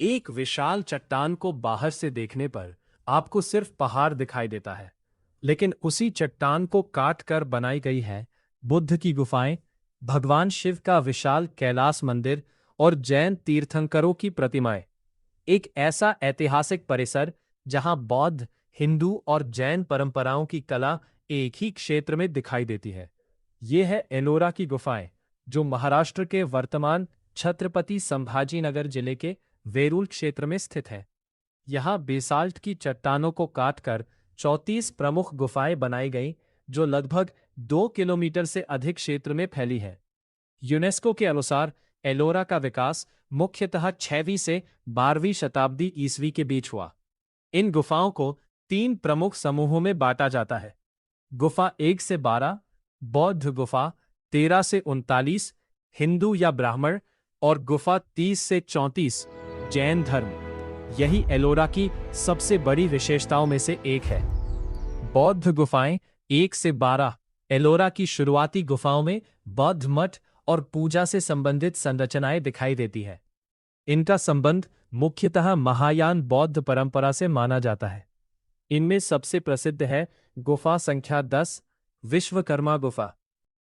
एक विशाल चट्टान को बाहर से देखने पर आपको सिर्फ पहाड़ दिखाई देता है, लेकिन उसी चट्टान को काट कर बनाई गई है बुद्ध की गुफाएं, भगवान शिव का विशाल कैलाश मंदिर और जैन तीर्थंकरों की प्रतिमाएं। एक ऐसा ऐतिहासिक परिसर जहां बौद्ध, हिंदू और जैन परंपराओं की कला एक ही क्षेत्र में दिखाई देती है। ये है एलोरा की गुफाएं, जो महाराष्ट्र के वर्तमान छत्रपति संभाजीनगर जिले के वेरूल क्षेत्र में स्थित है। यहाँ बेसाल्ट की चट्टानों को काटकर 34 प्रमुख गुफाएं बनाई गईं, जो लगभग 2 किलोमीटर से अधिक क्षेत्र में फैली है। यूनेस्को के अनुसार एलोरा का विकास मुख्यतः 6वीं से 12वीं शताब्दी ईस्वी के बीच हुआ। इन गुफाओं को 3 प्रमुख समूहों में बांटा जाता है। गुफा 1 से 12, बौद्ध गुफा 13 से 39, हिंदू या ब्राह्मण, और गुफा 30 से 34, जैन धर्म। यही एलोरा की सबसे बड़ी विशेषताओं में से एक है। बौद्ध गुफाएं 1 से 12, एलोरा की शुरुआती गुफाओं में बौद्ध मठ और पूजा से संबंधित संरचनाएं दिखाई देती है। इनका संबंध मुख्यतः महायान बौद्ध परंपरा से माना जाता है। इनमें सबसे प्रसिद्ध है गुफा संख्या 10, विश्वकर्मा गुफा।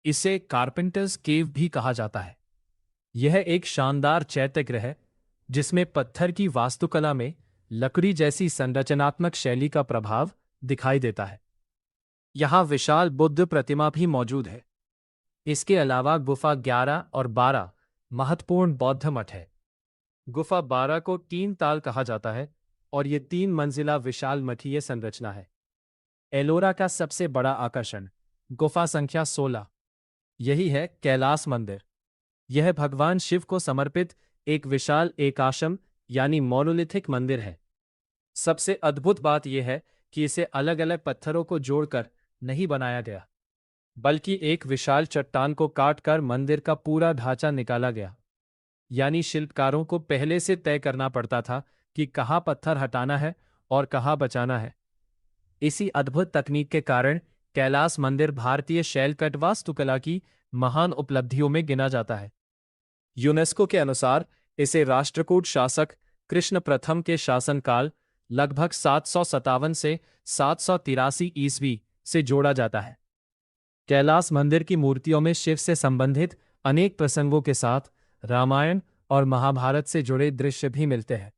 इसे कारपेंटर्स केव भी कहा जाता है। यह एक शानदार चैत्यगृह है, जिसमें पत्थर की वास्तुकला में लकड़ी जैसी संरचनात्मक शैली का प्रभाव दिखाई देता है। यहाँ विशाल बुद्ध प्रतिमा भी मौजूद है। इसके अलावा गुफा 11 और 12 महत्वपूर्ण बौद्ध मठ है। गुफा 12 को 3 ताल कहा जाता है और ये 3 मंजिला विशाल मठीय संरचना है। एलोरा का सबसे बड़ा आकर्षण गुफा संख्या 16, यही है कैलाश मंदिर। यह भगवान शिव को समर्पित एक विशाल एकाश्म यानी मोनोलिथिक मंदिर है। सबसे अद्भुत बात यह है कि इसे अलग अलग पत्थरों को जोड़कर नहीं बनाया गया, बल्कि एक विशाल चट्टान को काटकर मंदिर का पूरा ढांचा निकाला गया। यानी शिल्पकारों को पहले से तय करना पड़ता था कि कहाँ पत्थर हटाना है और कहाँ बचाना है। इसी अद्भुत तकनीक के कारण कैलाश मंदिर भारतीय शैलकट वास्तुकला की महान उपलब्धियों में गिना जाता है। यूनेस्को के अनुसार इसे राष्ट्रकूट शासक कृष्ण प्रथम के शासनकाल लगभग 757 से 783 ईस्वी से जोड़ा जाता है। कैलाश मंदिर की मूर्तियों में शिव से संबंधित अनेक प्रसंगों के साथ रामायण और महाभारत से जुड़े दृश्य भी मिलते हैं।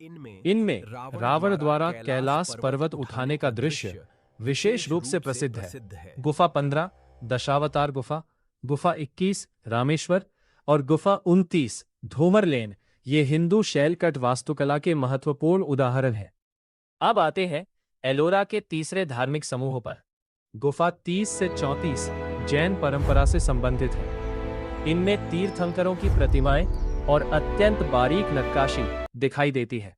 इनमें रावण द्वारा कैलाश पर्वत उठाने का दृश्य विशेष रूप से प्रसिद्ध है। गुफा 15 दशावतार गुफा, गुफा 21 रामेश्वर और गुफा 29 धूमरलेन ये हिंदू शैलकट वास्तुकला के महत्वपूर्ण उदाहरण हैं। अब आते हैं एलोरा के तीसरे धार्मिक समूह पर। गुफा 30 से 34 जैन परंपरा से संबंधित है। इनमें तीर्थंकरों की प्रतिमाएं और अत्यंत बारीक नक्काशी दिखाई देती है।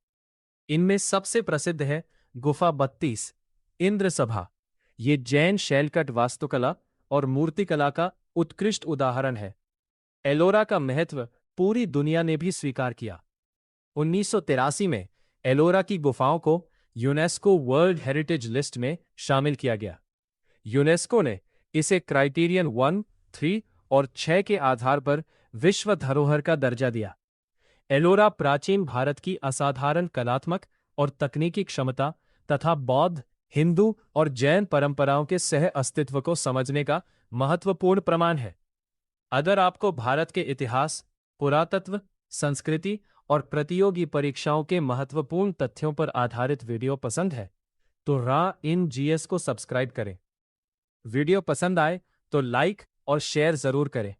इनमें सबसे प्रसिद्ध है गुफा 32 इंद्र सभा। ये जैन शैलकट वास्तुकला और मूर्तिकला का उत्कृष्ट उदाहरण है। एलोरा का महत्व पूरी दुनिया ने भी स्वीकार किया। 1983 में एलोरा की गुफाओं को यूनेस्को वर्ल्ड हेरिटेज लिस्ट में शामिल किया गया। यूनेस्को ने इसे क्राइटेरियन 1, 3 और 6 के आधार पर विश्व धरोहर का दर्जा दिया। एलोरा प्राचीन भारत की असाधारण कलात्मक और तकनीकी क्षमता तथा बौद्ध, हिंदू और जैन परंपराओं के सह अस्तित्व को समझने का महत्वपूर्ण प्रमाण है। अगर आपको भारत के इतिहास, पुरातत्व, संस्कृति और प्रतियोगी परीक्षाओं के महत्वपूर्ण तथ्यों पर आधारित वीडियो पसंद है, तो RA-IN-GS को सब्सक्राइब करें। वीडियो पसंद आए तो लाइक और शेयर जरूर करें।